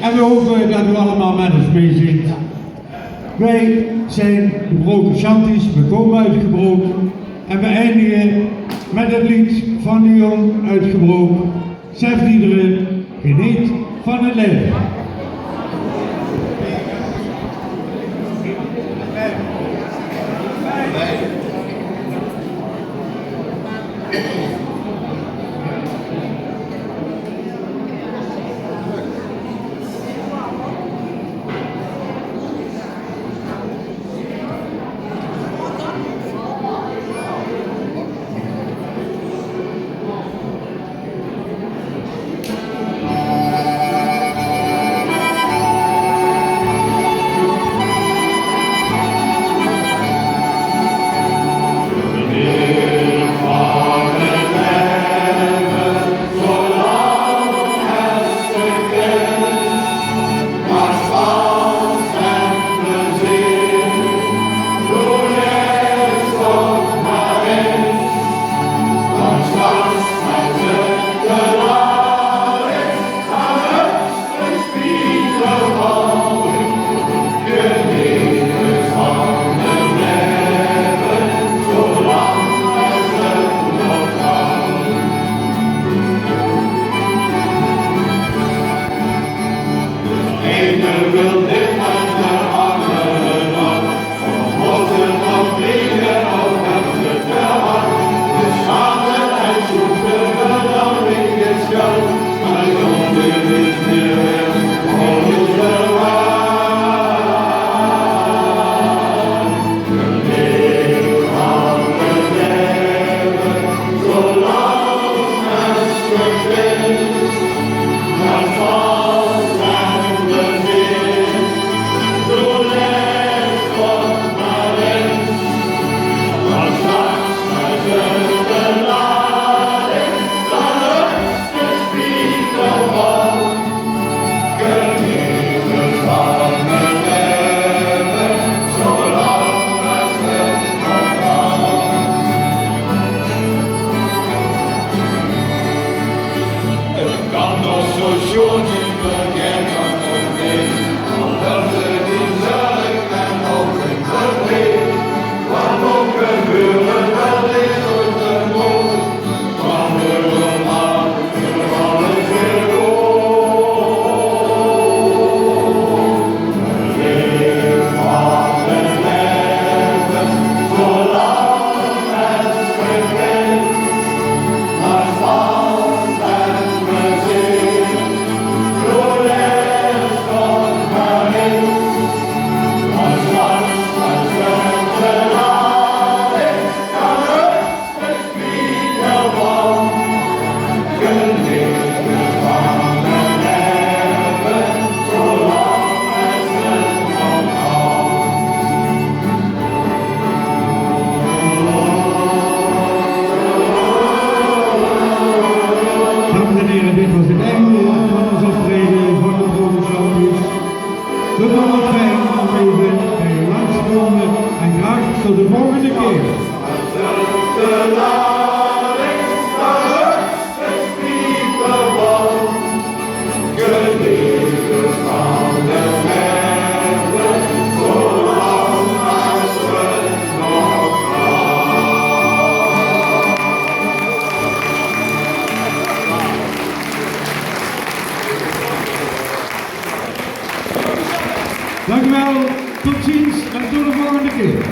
En we hopen dat u allemaal met ons meezingt. Wij zijn de Broken Shanties, we komen uitgebroken en we eindigen met het lied van de Jong uitgebroken. Zegt iedereen, geniet van het leven. Dit was het einde van ons optreden voor de Broken Shanties. We vonden het fijn om even bij u langs te komen en graag tot de volgende keer. Dank u wel, tot ziens en tot de volgende keer.